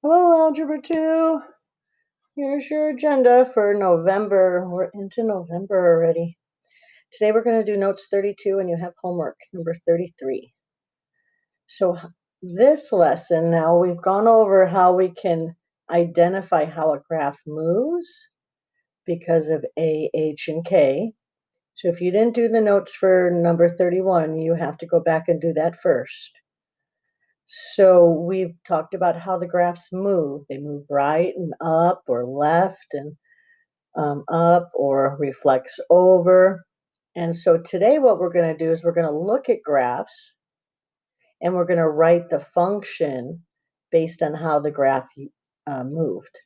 Hello, Algebra 2. Here's your agenda for November. We're into November already. Today we're going to do notes 32 and you have homework number 33. So this lesson now we've gone over how we can identify how a graph moves because of A, H, and K. So if you didn't do the notes for number 31, you have to go back and do that first. So we've talked about how the graphs move. They move right and up or left and up or reflects over. And so today what we're going to do is we're going to look at graphs and we're going to write the function based on how the graph moved.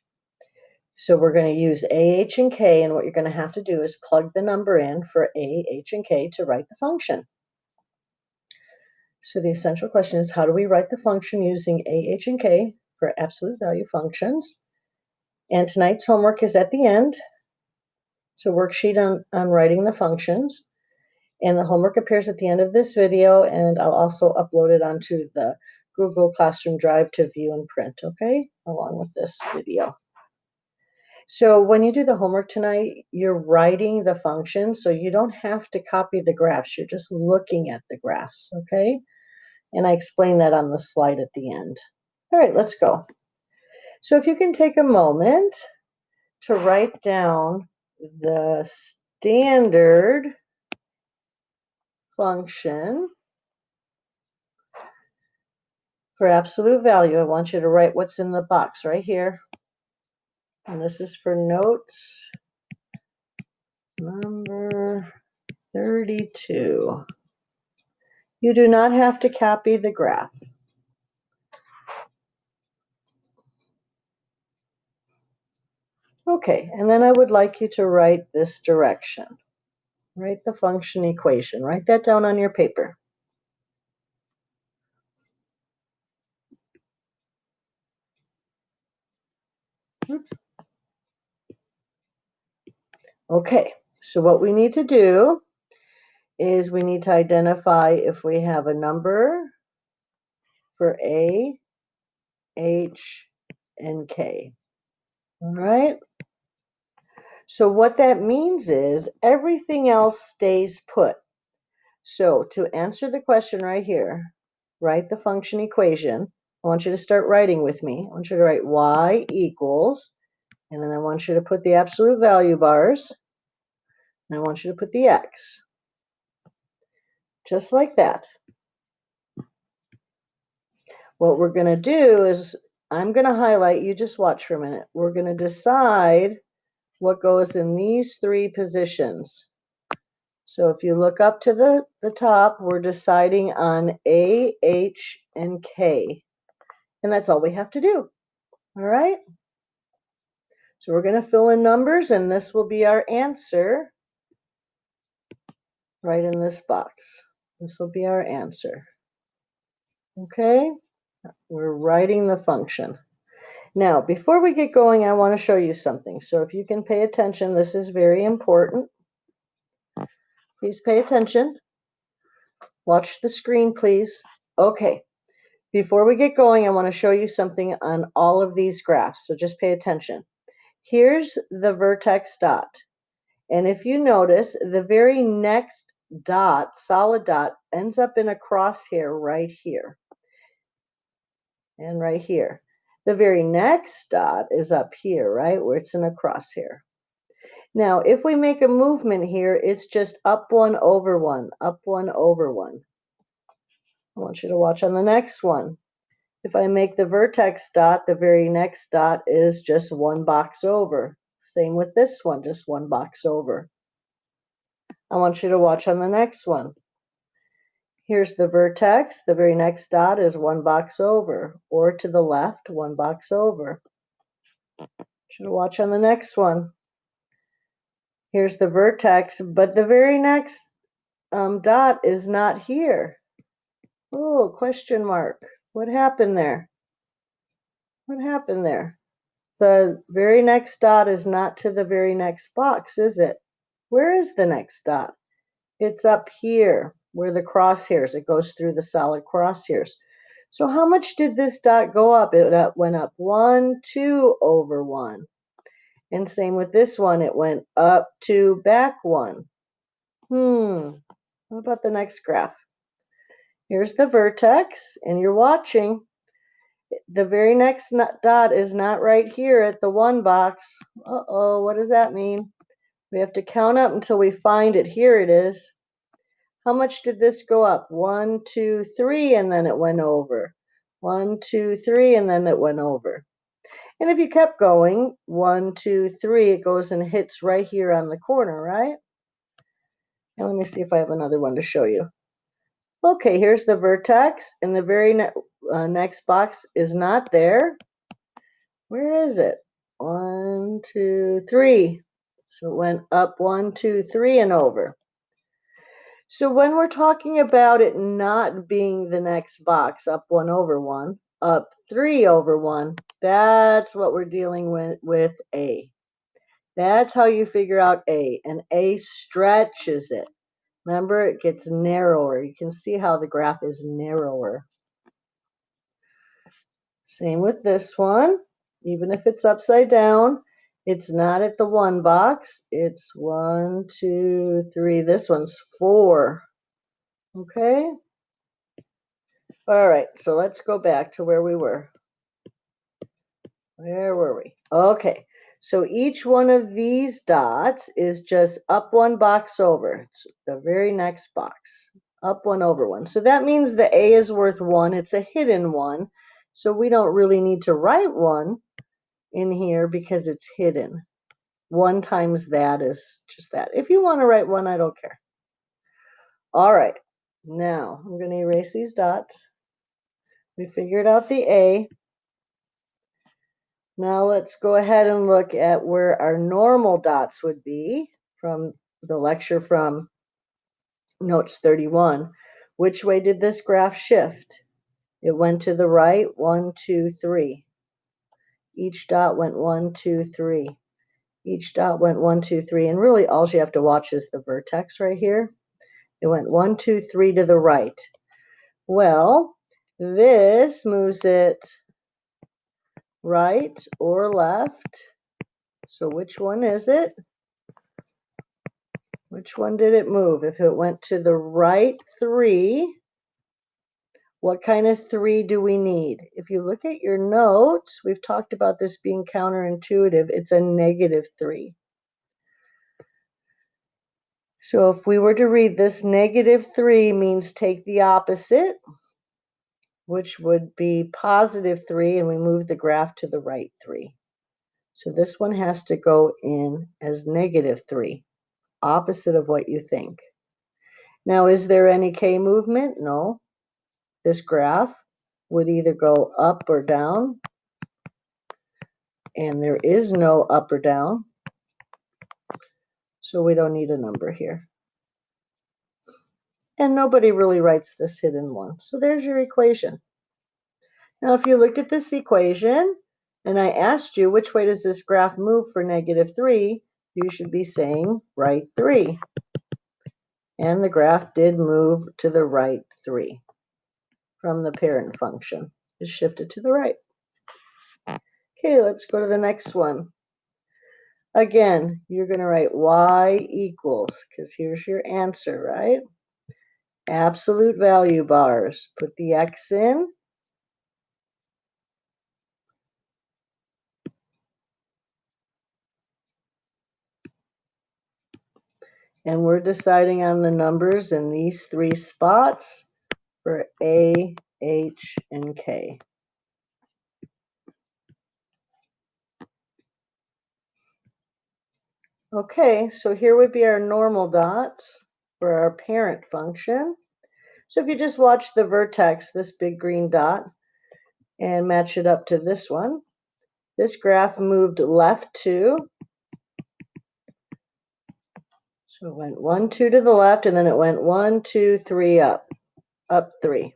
So we're going to use A, H, and K, and what you're going to have to do is plug the number in for A, H, and K to write the function. So the essential question is, how do we write the function using A, H, and K for absolute value functions? And tonight's homework is at the end. It's a worksheet on writing the functions. And the homework appears at the end of this video, and I'll also upload it onto the Google Classroom Drive to view and print, okay? Along with this video. So when you do the homework tonight, you're writing the functions, so you don't have to copy the graphs. You're just looking at the graphs, okay? And I explain that on the slide at the end. All right, let's go. So if you can take a moment to write down the standard function for absolute value. I want you to write what's in the box right here. And this is for notes number 32. You do not have to copy the graph. Okay, and then I would like you to write this direction. Write the function equation. Write that down on your paper. Oops. Okay, so what we need to do is we need to identify if we have a number for A, H, and K. All right? So what that means is everything else stays put. So to answer the question right here, write the function equation. I want you to start writing with me. I want you to write y equals, and then I want you to put the absolute value bars, and I want you to put the x. Just like that. What we're going to do is I'm going to highlight, you just watch for a minute. We're going to decide what goes in these three positions. So if you look up to the top, we're deciding on A, H, and K. And that's all we have to do. All right? So we're going to fill in numbers, and this will be our answer right in this box. This will be our answer. Okay? We're writing the function. Now, before we get going, I want to show you something. So if you can pay attention, this is very important. Please pay attention. Watch the screen, please. Okay. Before we get going, I want to show you something on all of these graphs, so just pay attention. Here's the vertex dot. And if you notice, the very next dot, solid dot, ends up in a crosshair right here. And right here. The very next dot is up here, right, where it's in a crosshair. Now, if we make a movement here, it's just up one over one, up one over one. I want you to watch on the next one. If I make the vertex dot, the very next dot is just one box over. Same with this one, just one box over. I want you to watch on the next one. Here's the vertex. The very next dot is one box over, or to the left, one box over. I want you to watch on the next one. Here's the vertex, but the very next dot is not here. Oh, question mark. What happened there? What happened there? The very next dot is not to the very next box, is it? Where is the next dot? It's up here where the crosshairs, it goes through the solid crosshairs. So how much did this dot go up? It went up 1, 2 over 1. And same with this one. It went up 2, back 1. What about the next graph? Here's the vertex, and you're watching. The very next dot is not right here at the 1 box. Uh-oh, what does that mean? We have to count up until we find it. Here it is. How much did this go up? 1, 2, 3, and then it went over. 1, 2, 3, and then it went over. And if you kept going, 1, 2, 3, it goes and hits right here on the corner, right? And let me see if I have another one to show you. Okay, here's the vertex, and the very next box is not there. Where is it? 1, 2, 3. So it went up 1, 2, 3, and over. So when we're talking about it not being the next box, up 1 over 1, up 3 over 1, that's what we're dealing with A. That's how you figure out A, and A stretches it. Remember, it gets narrower. You can see how the graph is narrower. Same with this one. Even if it's upside down, it's not at the 1 box. It's 1, 2, 3. This one's 4. Okay? All right, so let's go back to where we were. Where were we? Okay, so each one of these dots is just up 1 box over. It's the very next box. Up 1 over 1. So that means the A is worth 1. It's a hidden 1. So we don't really need to write 1 in here because it's hidden. 1 times that is just that. If you want to write 1, I don't care. All right, now I'm going to erase these dots. We figured out the A. Now let's go ahead and look at where our normal dots would be from the lecture from Notes 31. Which way did this graph shift? It went to the right, 1, 2, 3. Each dot went 1, 2, 3. Each dot went 1, 2, 3. And really all you have to watch is the vertex right here. It went 1, 2, 3 to the right. Well, this moves it right or left. So which one is it? Which one did it move? If it went to the right 3, what kind of 3 do we need? If you look at your notes, we've talked about this being counterintuitive. It's a negative 3. So if we were to read this, negative 3 means take the opposite, which would be positive 3, and we move the graph to the right 3. So this one has to go in as negative 3, opposite of what you think. Now, is there any K movement? No. This graph would either go up or down, and there is no up or down, so we don't need a number here. And nobody really writes this hidden one. So there's your equation. Now, if you looked at this equation, and I asked you which way does this graph move for negative 3, you should be saying right 3. And the graph did move to the right 3 from the parent function. It shifted to the right. Okay, let's go to the next one. Again, you're going to write y equals, because here's your answer, right? Absolute value bars. Put the x in. And we're deciding on the numbers in these 3 spots for A, H, and K. Okay, so here would be our normal dots for our parent function. So if you just watch the vertex, this big green dot, and match it up to this one, this graph moved left 2. So it went 1, 2 to the left, and then it went 1, 2, 3 up 3.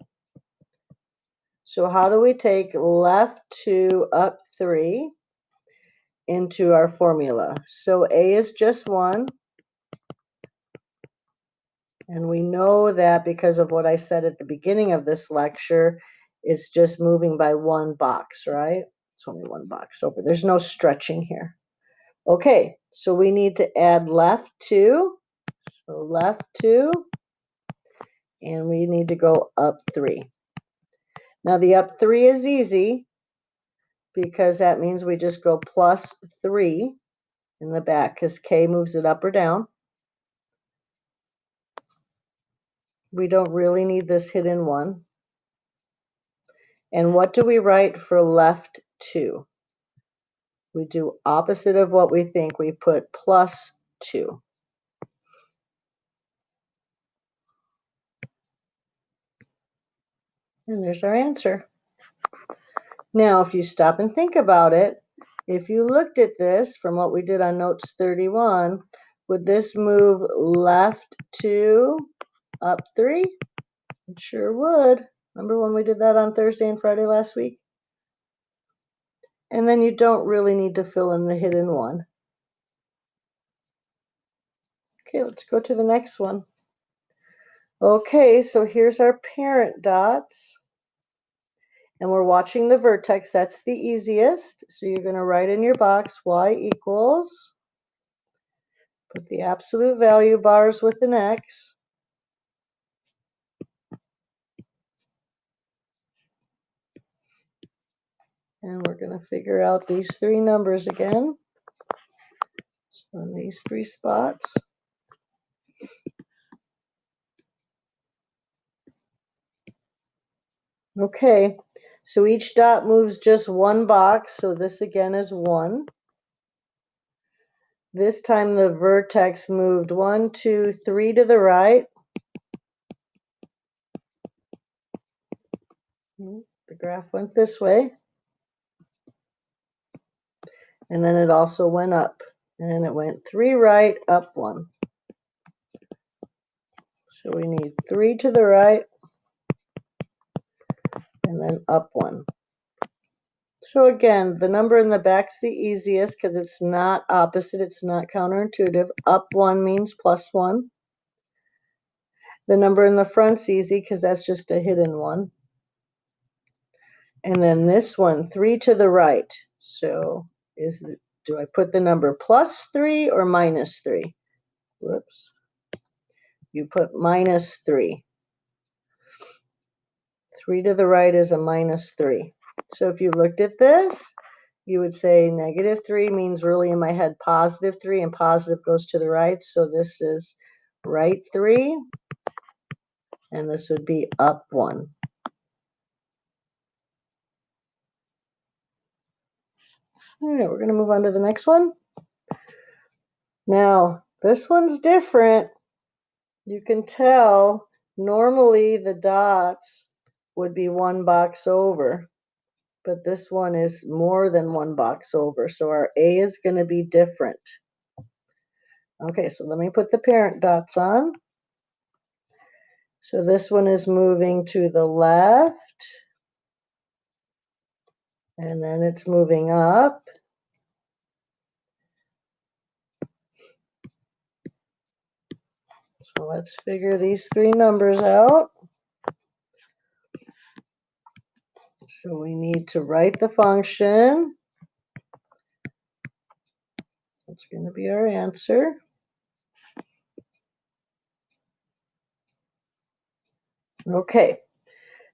So how do we take left 2, up 3 into our formula? So A is just 1. And we know that because of what I said at the beginning of this lecture, It's just moving by one box, right? It's only one box over. There's no stretching here. Okay, so we need to add left 2. So left 2, and we need to go up 3. Now the up 3 is easy because that means we just go plus 3 in the back because K moves it up or down. We don't really need this hidden 1. And what do we write for left 2? We do opposite of what we think. We put plus 2. And there's our answer. Now, if you stop and think about it, if you looked at this from what we did on notes 31, would this move left 2, up 3? It sure would. Remember when we did that on Thursday and Friday last week? And then you don't really need to fill in the hidden 1. Okay, let's go to the next one. Okay, so here's our parent dots. And we're watching the vertex. That's the easiest. So you're going to write in your box y equals, put the absolute value bars with an X. And we're going to figure out these 3 numbers again. So in these 3 spots. Okay, so each dot moves just one box. So this again is 1. This time the vertex moved 1, 2, 3 to the right. The graph went this way. And then it also went up. And it went 3 right, up 1. So we need 3 to the right, and then up 1. So again, the number in the back's the easiest because it's not opposite, it's not counterintuitive. Up 1 means plus 1. The number in the front's easy because that's just a hidden 1. And then this one, 3 to the right. So do I put the number plus 3 or minus 3? Whoops. You put minus 3. 3 to the right is a minus 3. So if you looked at this, you would say negative 3 means really in my head positive 3, and positive goes to the right. So this is right 3, and this would be up 1. All right, we're going to move on to the next one. Now, this one's different. You can tell normally the dots would be one box over, but this one is more than one box over. So our A is going to be different. Okay, so let me put the parent dots on. So this one is moving to the left, and then it's moving up. So let's figure these 3 numbers out. So we need to write the function. That's going to be our answer. Okay,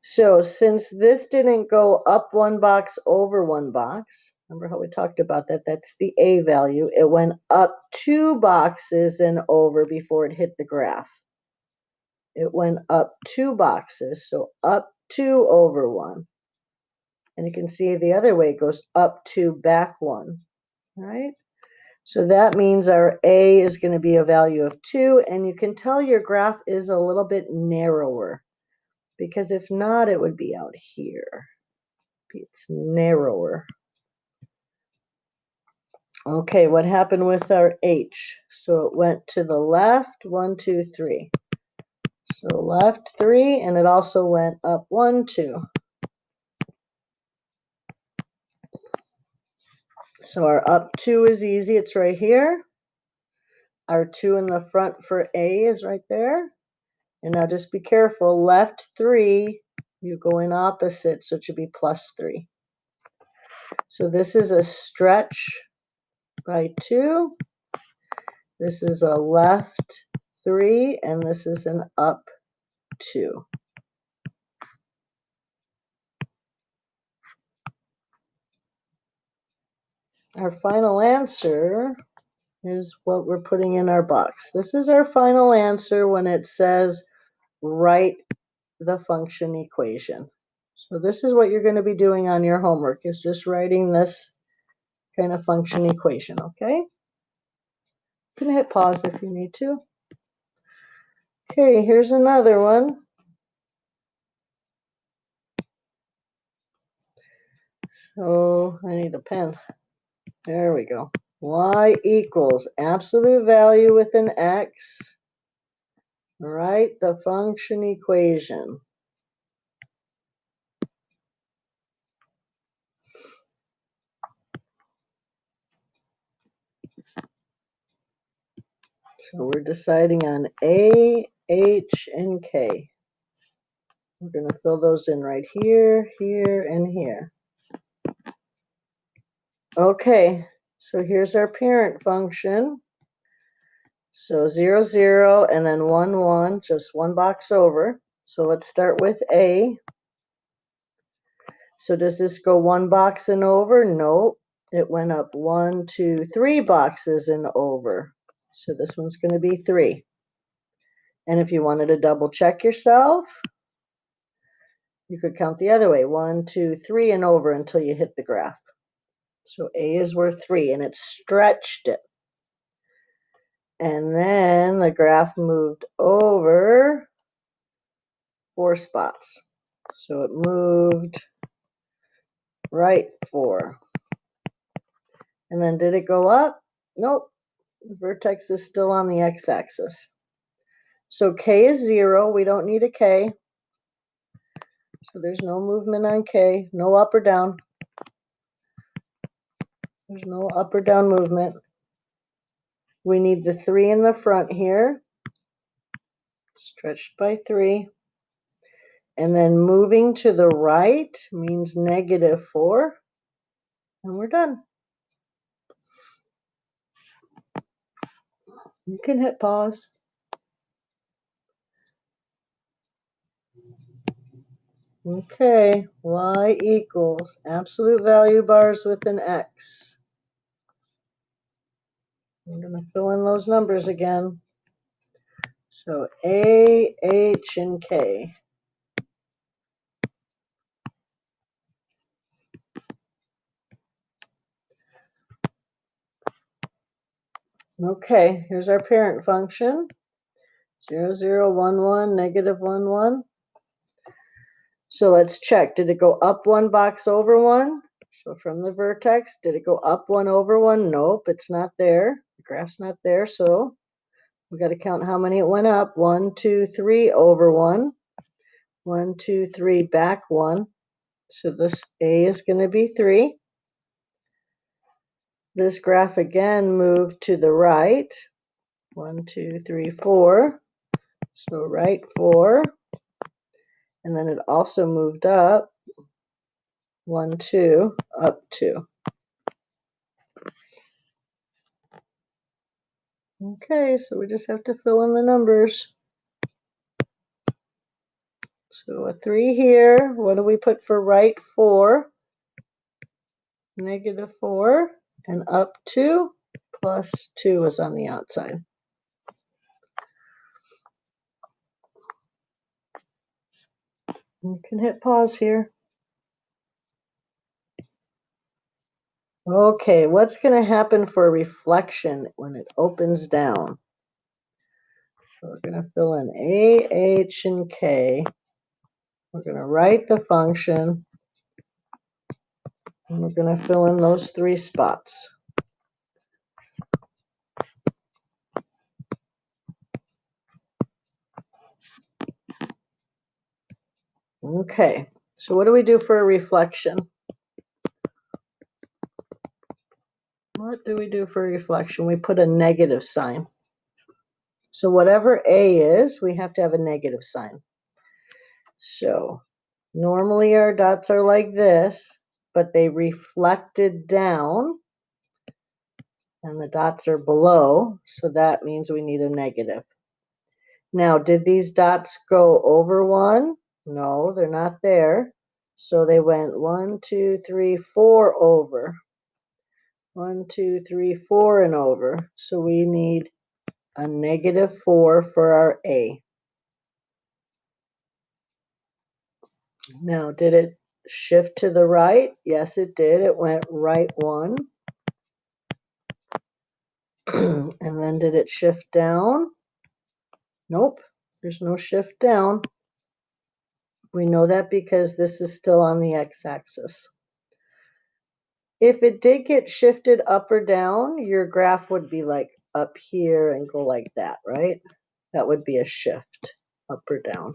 so since this didn't go up one box over one box, remember how we talked about that? That's the A value. It went up 2 boxes and over before it hit the graph. It went up 2 boxes, so up 2 over 1. And you can see the other way it goes up 2, back 1, right? So that means our A is going to be a value of 2, and you can tell your graph is a little bit narrower, because if not, it would be out here. It's narrower. Okay, what happened with our H? So it went to the left, 1, 2, 3. So left 3, and it also went up 1, 2. So our up 2 is easy, it's right here. Our 2 in the front for A is right there. And now just be careful, left 3 You go in opposite, so it should be plus 3. So this is a stretch by 2. This is a left 3, and this is an up 2. Our final answer is what we're putting in our box. This is our final answer when it says write the function equation. So this is what you're going to be doing on your homework, is just writing this kind of function equation, okay? You can hit pause if you need to. Okay, here's another one. So I need a pen. There we go. Y equals absolute value with an x. Write the function equation. So we're deciding on A, H, and K. We're going to fill those in right here, here, and here. Okay, so here's our parent function. So 0, 0, and then 1, 1, just one box over. So let's start with A. So does this go one box and over? Nope. It went up 1, 2, 3 boxes and over. So this one's going to be 3. And if you wanted to double check yourself, you could count the other way, 1, 2, 3, and over until you hit the graph. So A is worth 3, and it stretched it. And then the graph moved over 4 spots. So it moved right 4. And then did it go up? Nope. The vertex is still on the x-axis. So K is 0. We don't need a K. So there's no movement on K. No up or down. There's no up or down movement. We need the 3 in the front here. Stretched by 3. And then moving to the right means negative 4. And we're done. You can hit pause. Okay, y equals absolute value bars with an x. I'm going to fill in those numbers again. So A, H, and K. Okay, here's our parent function. 0, 0, 1, 1, negative 1, 1. So let's check. Did it go up one box over one? So from the vertex, did it go up 1 over 1? Nope, it's not there. The graph's not there, so we got to count how many it went up. 1, 2, 3 over 1. 1, 2, 3 back 1. So this A is going to be 3. This graph again moved to the right. 1, 2, 3, 4. So right 4. And then it also moved up. 1, 2, up 2. Okay, so we just have to fill in the numbers. So a 3 here. What do we put for right 4? Negative 4. And up 2 plus 2 is on the outside. You can hit pause here. Okay, what's going to happen for reflection when it opens down? So we're going to fill in A, H, and K. We're going to write the function. And we're going to fill in those 3 spots. Okay, so what do we do for a reflection? What do we do for reflection? We put a negative sign. So whatever A is, we have to have a negative sign. So Normally our dots are like this, but they reflected down, and the dots are below, so that means we need a negative. Now, did these dots go over 1? No, they're not there. So they went 1, 2, 3, 4 over. 1, 2, 3, 4 and over. So we need a -4 for our A. Now, did it shift to the right? Yes, it did. It went right 1. And then did it shift down? Nope, there's no shift down. We know that because this is still on the x-axis. If it did get shifted up or down, your graph would be like up here and go like that, right? That would be a shift, up or down.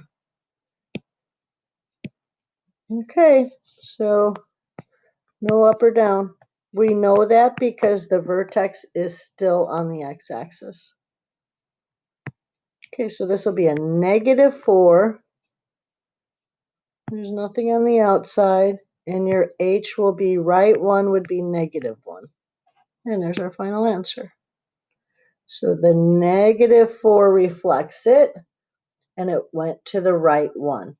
Okay, so no up or down. We know that because the vertex is still on the x-axis. Okay, so this will be a -4. There's nothing on the outside, and your h will be right 1 would be -1. And there's our final answer. So the -4 reflects it, and it went to the right 1.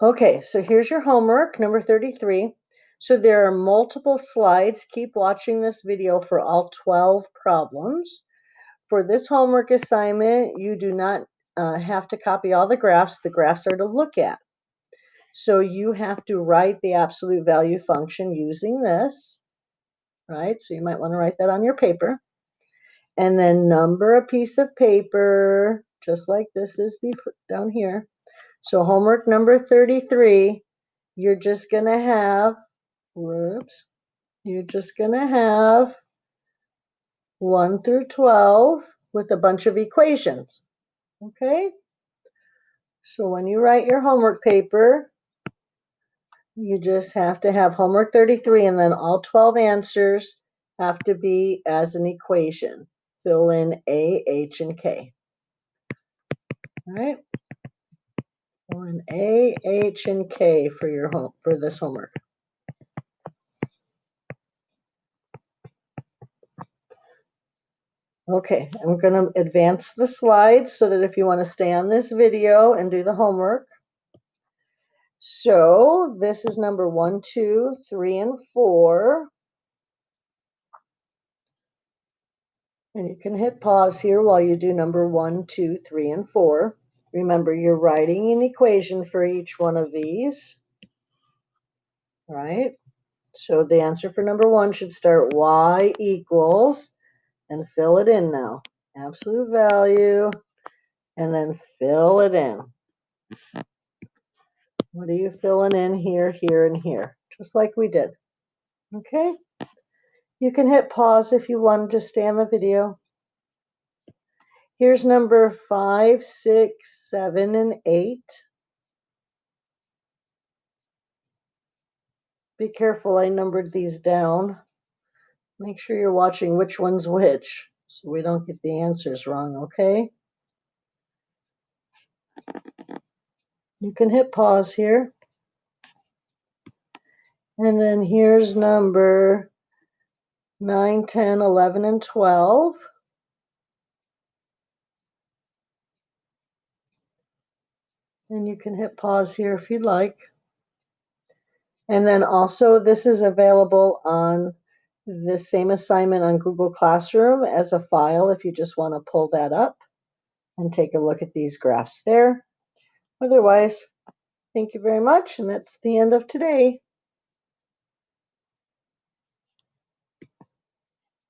Okay, so here's your homework, number 33. So there are multiple slides. Keep watching this video for all 12 problems. For this homework assignment, you do not have to copy all the graphs. The graphs are to look at. So you have to write the absolute value function using this, right? So you might want to write that on your paper. And then number a piece of paper, just like this is down here. So homework number 33, you're just going to have, you're just going to have 1 through 12 with a bunch of equations, okay? So when you write your homework paper, you just have to have homework 33, and then all 12 answers have to be as an equation. Fill in A, H, and K. All right? Fill in A, H, and K for this homework. Okay, I'm going to advance the slides so that if you want to stay on this video and do the homework. So this is number 1, 2, 3, and 4. And you can hit pause here while you do number 1, 2, 3, and 4. Remember, you're writing an equation for each one of these, right? So the answer for number 1 should start y equals, and fill it in now. Absolute value, and then fill it in. What are you filling in here, here, and here? Just like we did. Okay? You can hit pause if you want to stay on the video. Here's number 5, 6, 7, and 8. Be careful, I numbered these down. Make sure you're watching which one's which, so we don't get the answers wrong, okay? You can hit pause here. And then here's number 9, 10, 11, and 12. And you can hit pause here if you'd like. And then also, this is available on the same assignment on Google Classroom as a file if you just want to pull that up and take a look at these graphs there. Otherwise, thank you very much, and that's the end of today.